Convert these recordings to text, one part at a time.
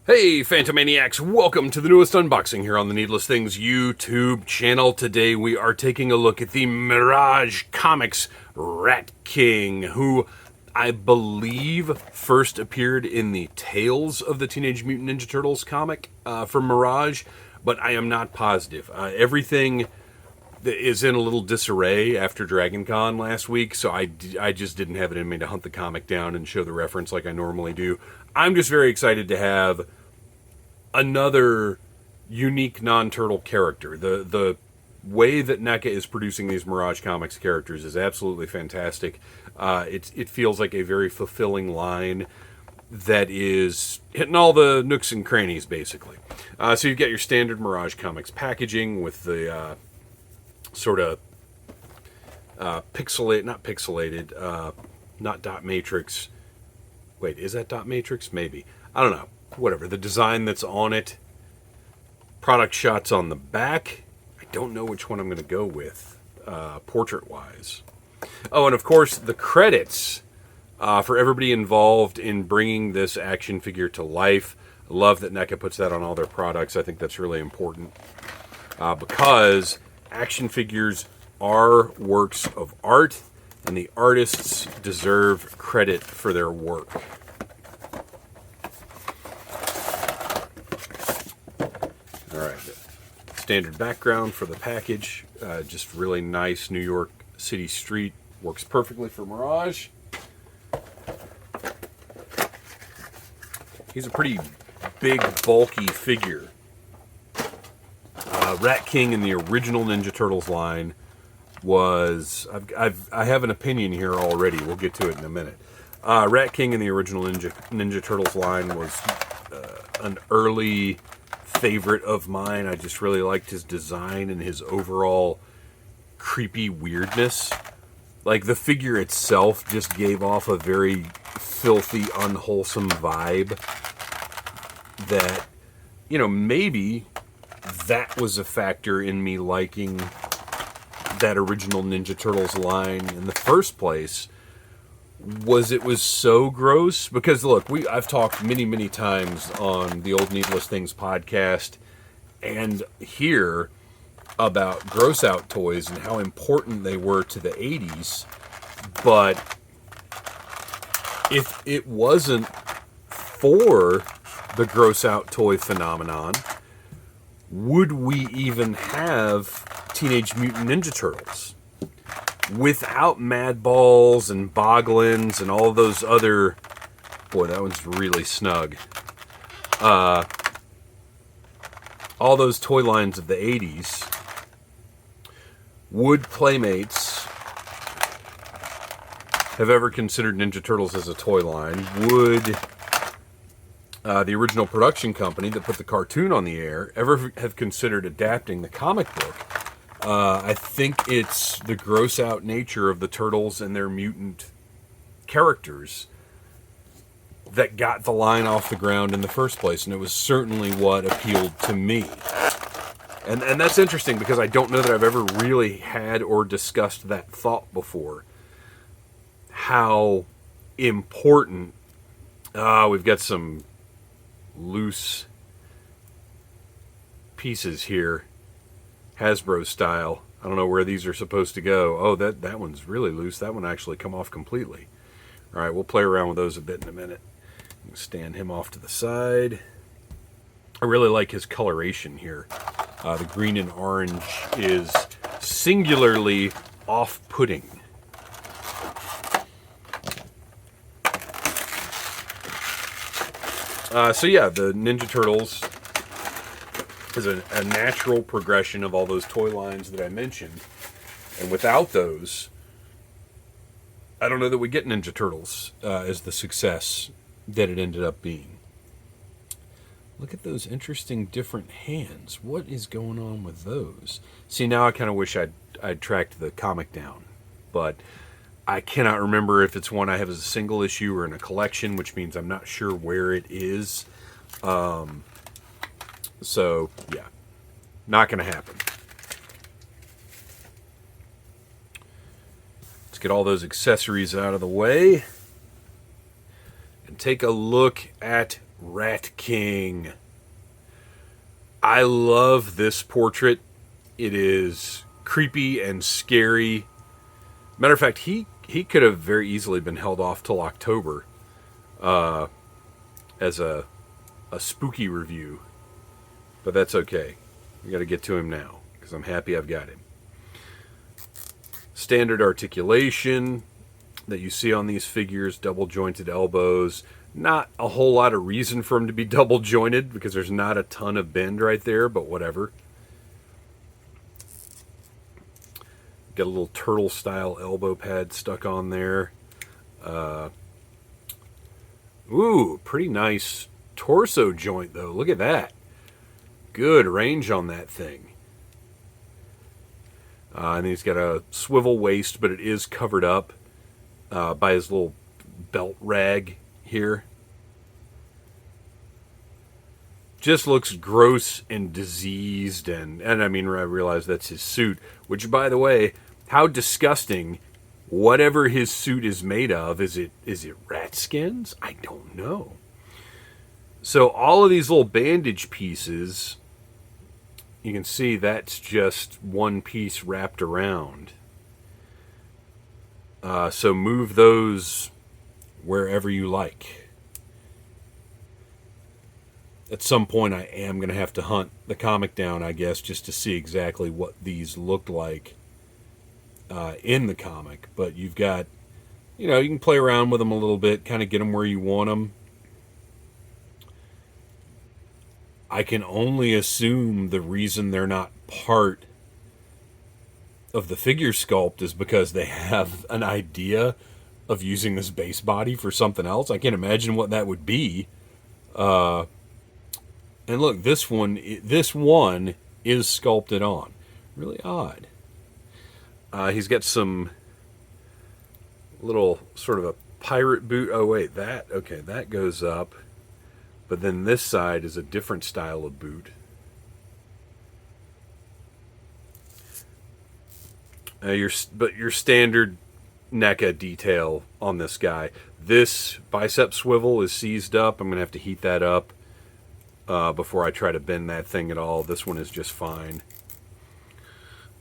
Hey Phantomaniacs, welcome to the newest unboxing here on the Needless Things YouTube channel. Today we are taking a look at the Mirage Comics Rat King, who I believe first appeared in the Tales of the Teenage Mutant Ninja Turtles comic from Mirage, but I am not positive. Everything is in a little disarray after Dragon Con last week, so I just didn't have it in me to hunt the comic down and show the reference like I normally do. I'm just very excited to have another unique non-turtle character. The way that NECA is producing these Mirage Comics characters is absolutely fantastic. It feels like a very fulfilling line that is hitting all the nooks and crannies, basically. So you've got your standard Mirage Comics packaging with the sort of not dot matrix. Wait, is that dot matrix? Maybe. I don't know. Whatever. The design that's on it. Product shots on the back. I don't know which one I'm going to go with, portrait-wise. Oh, and of course, the credits for everybody involved in bringing this action figure to life. I love that NECA puts that on all their products. I think that's really important because action figures are works of art, and the artists deserve credit for their work. All right, standard background for the package, just really nice New York City street, works perfectly for Mirage. He's a pretty big, bulky figure. Rat King in the original Ninja Turtles line was, I have an opinion here already, we'll get to it in a minute. Rat King in the original Ninja Turtles line was an early favorite of mine. I just really liked his design and his overall creepy weirdness. Like, the figure itself just gave off a very filthy, unwholesome vibe that, you know, maybe that was a factor in me liking that original Ninja Turtles line in the first place. It was so gross. Because look, I've talked many times on the old Needless Things podcast and here about gross out toys and how important they were to the 80s. But if it wasn't for the gross out toy phenomenon, would we even have Teenage Mutant Ninja Turtles? Without Mad Balls and Boglins and all those other... Boy, that one's really snug. All those toy lines of the 80s, would Playmates have ever considered Ninja Turtles as a toy line? Would the original production company that put the cartoon on the air ever have considered adapting the comic book? I think it's the gross out nature of the Turtles and their mutant characters that got the line off the ground in the first place, and it was certainly what appealed to me. And that's interesting because I don't know that I've ever really had or discussed that thought before. How important... we've got some loose pieces here. Hasbro style. I don't know where these are supposed to go. Oh, that one's really loose. That one actually come off completely. All right, we'll play around with those a bit in a minute. Stand him off to the side. I really like his coloration here. The green and orange is singularly off-putting. So yeah, the Ninja Turtles is a natural progression of all those toy lines that I mentioned. And without those, I don't know that we get Ninja Turtles as the success that it ended up being. Look at those interesting different hands. What is going on with those? See, now I kind of wish I'd tracked the comic down. But I cannot remember if it's one I have as a single issue or in a collection, which means I'm not sure where it is. So, yeah. Not going to happen. Let's get all those accessories out of the way. And take a look at Rat King. I love this portrait. It is creepy and scary. Matter of fact, he could have very easily been held off till October as a spooky review. But that's okay. We got to get to him now because I'm happy I've got him. Standard articulation that you see on these figures, double jointed elbows. Not a whole lot of reason for him to be double jointed because there's not a ton of bend right there, but whatever. Got a little turtle style elbow pad stuck on there. Ooh, pretty nice torso joint though. Look at that. Good range on that thing. And he's got a swivel waist, but it is covered up by his little belt rag here. Just looks gross and diseased, and I mean, I realize that's his suit, which, by the way, how disgusting. Whatever his suit is made of, is it rat skins? I don't know. So all of these little bandage pieces, you can see that's just one piece wrapped around. So move those wherever you like. At some point I am going to have to hunt the comic down, I guess, just to see exactly what these looked like in the comic. But you've got, you can play around with them a little bit, kind of get them where you want them. I can only assume the reason they're not part of the figure sculpt is because they have an idea of using this base body for something else. I can't imagine what that would be. And look, this one is sculpted on. Really odd. He's got some little sort of a pirate boot. Oh wait, that goes up. But then this side is a different style of boot. Your standard NECA detail on this guy. This bicep swivel is seized up. I'm going to have to heat that up before I try to bend that thing at all. This one is just fine.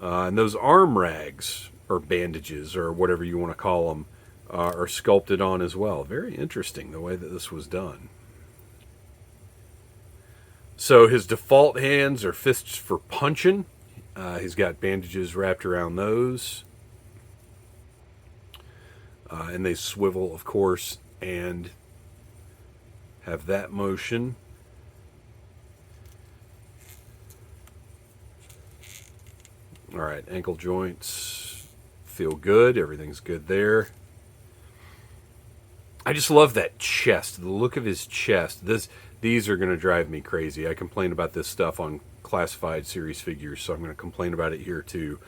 And those arm rags, or bandages, or whatever you want to call them, are sculpted on as well. Very interesting the way that this was done. So his default hands are fists for punching. He's got bandages wrapped around those. And they swivel, of course, and have that motion. All right, ankle joints feel good. Everything's good there. I just love that chest, the look of his chest. These are going to drive me crazy. I complain about this stuff on classified series figures, so I'm going to complain about it here too.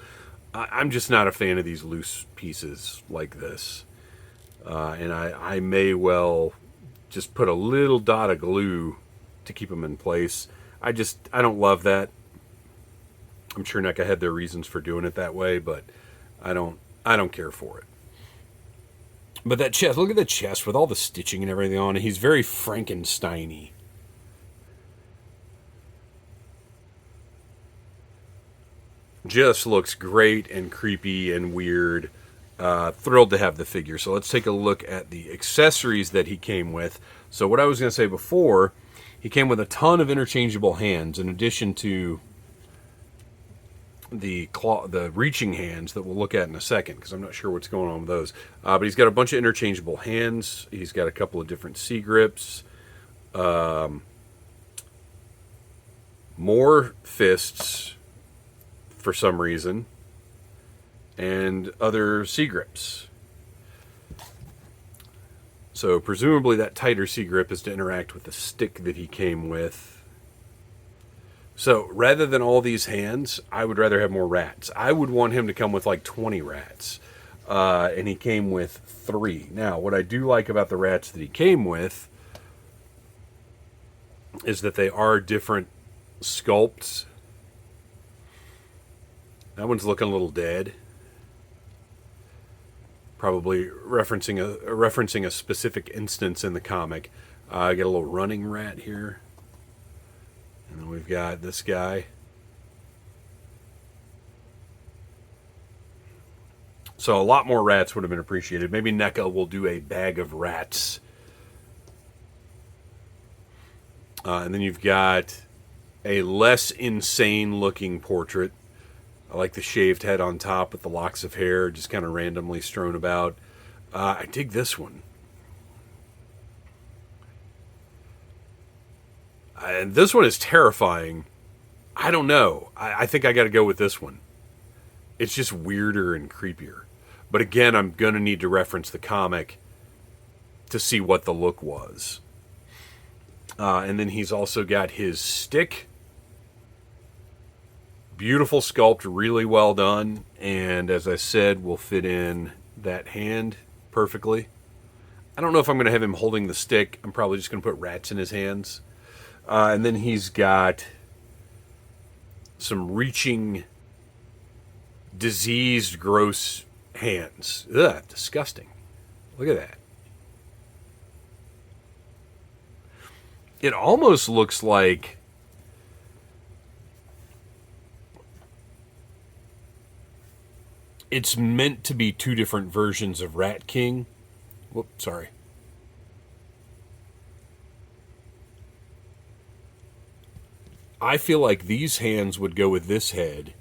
I'm just not a fan of these loose pieces like this. And I may well just put a little dot of glue to keep them in place. I don't love that. I'm sure NECA had their reasons for doing it that way, but I don't care for it. But that chest, look at the chest with all the stitching and everything on it. He's very Frankenstein-y. Just looks great and creepy and weird. Thrilled to have the figure. So let's take a look at the accessories that he came with. So what I was going to say before, he came with a ton of interchangeable hands in addition to the reaching hands that we'll look at in a second, because I'm not sure what's going on with those. But he's got a bunch of interchangeable hands. He's got a couple of different C grips. More fists for some reason. And other C grips. So presumably that tighter C grip is to interact with the stick that he came with. So rather than all these hands, I would rather have more rats. I would want him to come with like 20 rats. And he came with 3. Now, what I do like about the rats that he came with is that they are different sculpts. That one's looking a little dead. Probably referencing a specific instance in the comic. I got a little running rat here. And then we've got this guy. So a lot more rats would have been appreciated. Maybe NECA will do a bag of rats. And then you've got a less insane looking portrait. I like the shaved head on top with the locks of hair just kind of randomly strewn about. I dig this one. And this one is terrifying. I don't know. I think I got to go with this one. It's just weirder and creepier. But again, I'm going to need to reference the comic to see what the look was. And then he's also got his stick. Beautiful sculpt, really well done. And as I said, will fit in that hand perfectly. I don't know if I'm going to have him holding the stick. I'm probably just going to put rats in his hands. And then he's got some reaching, diseased, gross hands. Ugh, disgusting. Look at that. It almost looks like it's meant to be two different versions of Rat King. Whoops, sorry. I feel like these hands would go with this head,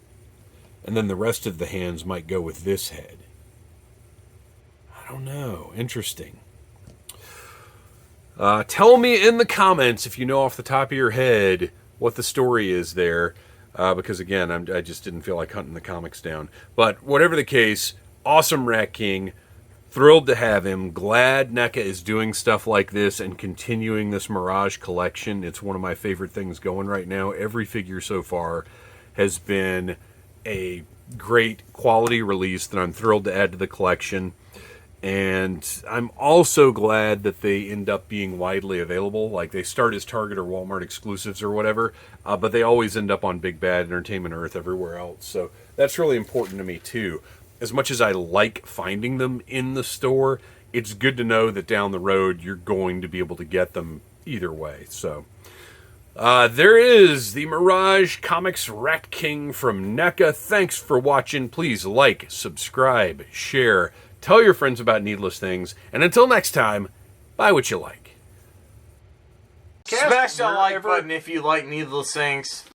and then the rest of the hands might go with this head. I don't know. Interesting. Tell me in the comments if you know off the top of your head what the story is there. Because again, I just didn't feel like hunting the comics down. But whatever the case, awesome Rat King. Thrilled to have him. Glad NECA is doing stuff like this and continuing this Mirage collection. It's one of my favorite things going right now. Every figure so far has been a great quality release that I'm thrilled to add to the collection. And I'm also glad that they end up being widely available. Like, they start as Target or Walmart exclusives or whatever, but they always end up on Big Bad, Entertainment Earth, everywhere else. So that's really important to me, too. As much as I like finding them in the store, it's good to know that down the road you're going to be able to get them either way. So there is the Mirage Comics Rat King from NECA. Thanks for watching. Please like, subscribe, share. Tell your friends about Needless Things. And until next time, buy what you like. Smash that like button if you like Needless Things.